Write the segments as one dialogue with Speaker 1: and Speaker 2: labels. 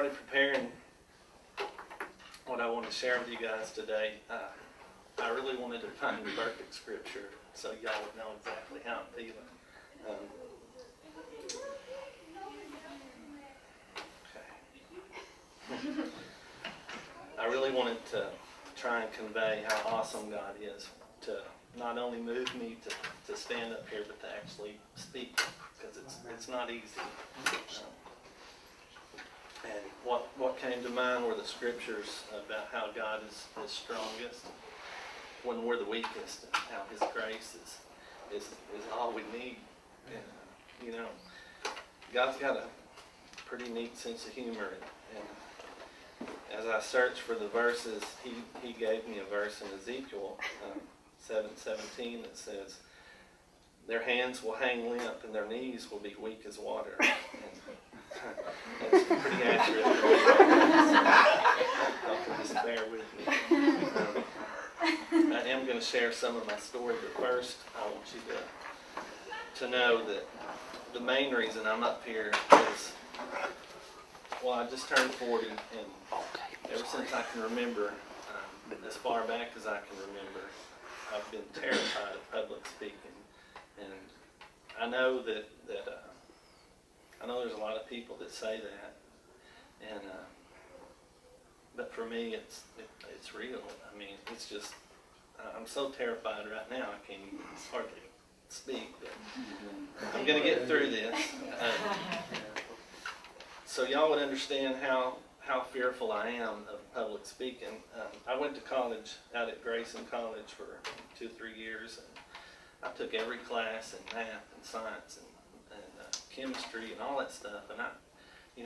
Speaker 1: started preparing what I want to share with you guys today, I really wanted to find the perfect scripture so y'all would know exactly how I'm feeling. Okay. I really wanted to try and convey how awesome God is, to not only move me to stand up here, but to actually speak, because it's not easy. And what came to mind were the scriptures about how God is strongest when we're the weakest, and how His grace is all we need. And, you know, God's got a pretty neat sense of humor. And as I searched for the verses, He gave me a verse in Ezekiel 7:17 that says, "Their hands will hang limp and their knees will be weak as water." And that's pretty accurate. Y'all can just bear with me. I am going to share some of my story, but first I want you to know that the main reason I'm up here is, well, I just turned 40, and ever since I can remember, as far back as I can remember, I've been terrified of public speaking. And I know that I know there's a lot of people that say that, and but for me, it's real. I mean, it's just I'm so terrified right now I can't even hardly speak. But I'm going to get through this, so y'all would understand how fearful I am of public speaking. I went to college out at Grayson College for 2 or 3 years, and I took every class in math and science and chemistry and all that stuff. And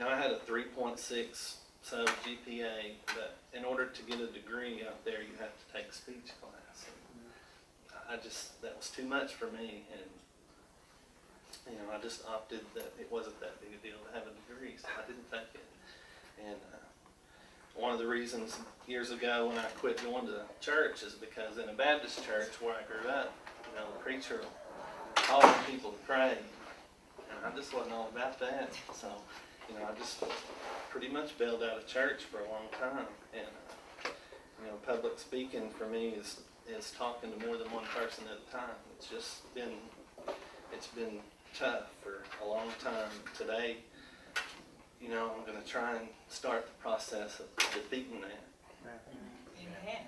Speaker 1: I had a 3.6 GPA, but in order to get a degree out there, you have to take a speech class. And that was too much for me, and I just opted that it wasn't that big a deal to have a degree, so I didn't take it. And one of the reasons years ago when I quit going to church is because in a Baptist church where I grew up, the preacher calling people to pray, and I just wasn't all about that. So, I just pretty much bailed out of church for a long time. And public speaking for me is talking to more than one person at a time. It's been tough for a long time. Today, I'm going to try and start the process of defeating that.
Speaker 2: Amen.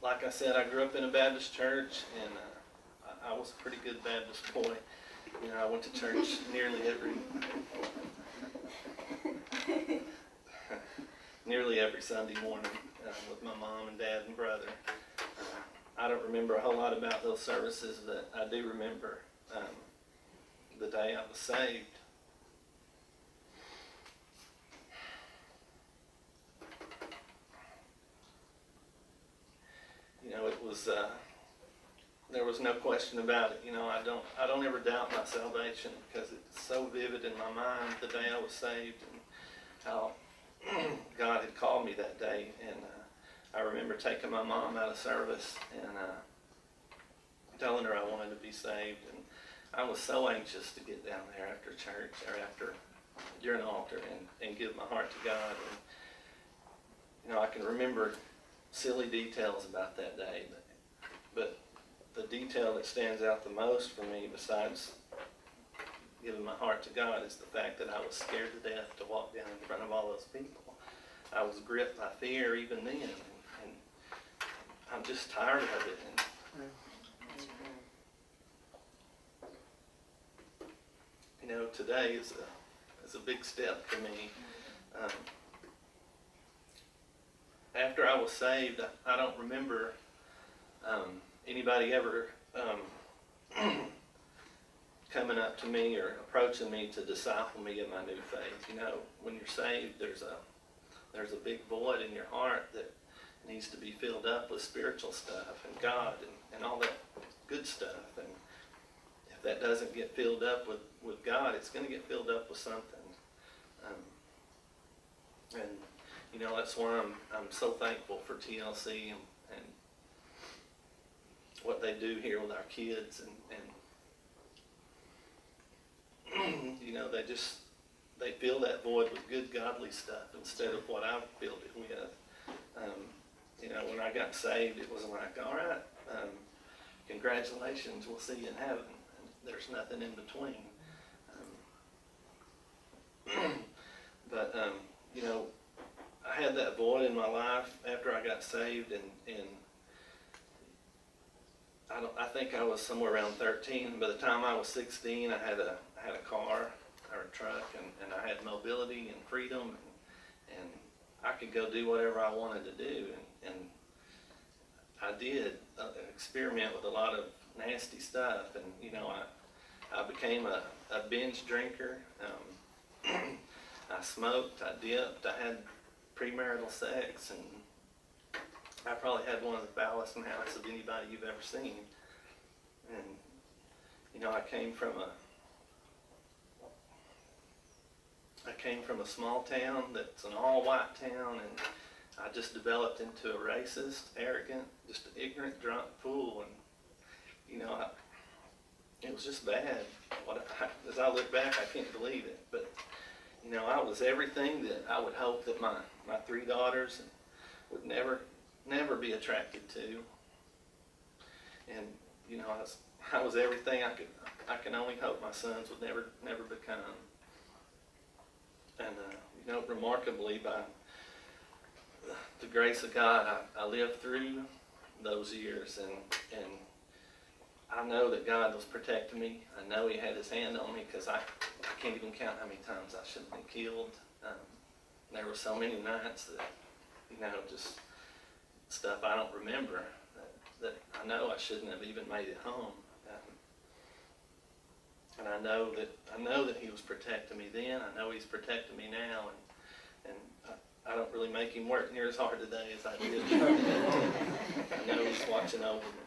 Speaker 1: Like I said, I grew up in a Baptist church, and I was a pretty good Baptist boy. I went to church nearly every Sunday morning with my mom and dad and brother. I don't remember a whole lot about those services, but I do remember the day I was saved. It was there was no question about it. I don't ever doubt my salvation, because it's so vivid in my mind the day I was saved and how God had called me that day. And I remember taking my mom out of service and telling her I wanted to be saved, and I was so anxious to get down there after church or during altar and give my heart to God. And I can remember silly details about that day, but the detail that stands out the most for me, besides giving my heart to God, is the fact that I was scared to death to walk down in front of all those people. I was gripped by fear even then, and I'm just tired of it. And today is a big step for me. After I was saved, I don't remember anybody ever coming up to me or approaching me to disciple me in my new faith. When you're saved, there's a big void in your heart that needs to be filled up with spiritual stuff and God and all that good stuff. And if that doesn't get filled up with God, it's going to get filled up with something. That's why I'm so thankful for TLC and what they do here with our kids, and they fill that void with good godly stuff instead of what I filled it with. You know, when I got saved, it was like, all right, congratulations, we'll see you in heaven. And there's nothing in between. But you know, I had that void in my life after I got saved, and I think I was somewhere around 13. By the time I was 16, I had a car or a truck, and I had mobility and freedom, and I could go do whatever I wanted to do, and I did experiment with a lot of nasty stuff, and you know, I became a binge drinker. I smoked, I dipped, I had premarital sex, and I probably had one of the foulest mouths of anybody you've ever seen. And you know, I came from a small town that's an all-white town, and I just developed into a racist, arrogant, just an ignorant, drunk fool, and you know, it was just bad. As I look back, I can't believe it, but you know, I was everything that I would hope that my 3 daughters would never be attracted to. And you know, I was everything I can only hope my sons would never become. And you know, remarkably, by the grace of God, I lived through those years, and I know that God was protecting me. I know He had His hand on me, because I can't even count how many times I should have been killed. There were so many nights that, you know, just stuff I don't remember that I know I shouldn't have even made it home. And I know that He was protecting me then. I know He's protecting me now, and I don't really make Him work near as hard today as I did. I know He's watching over me.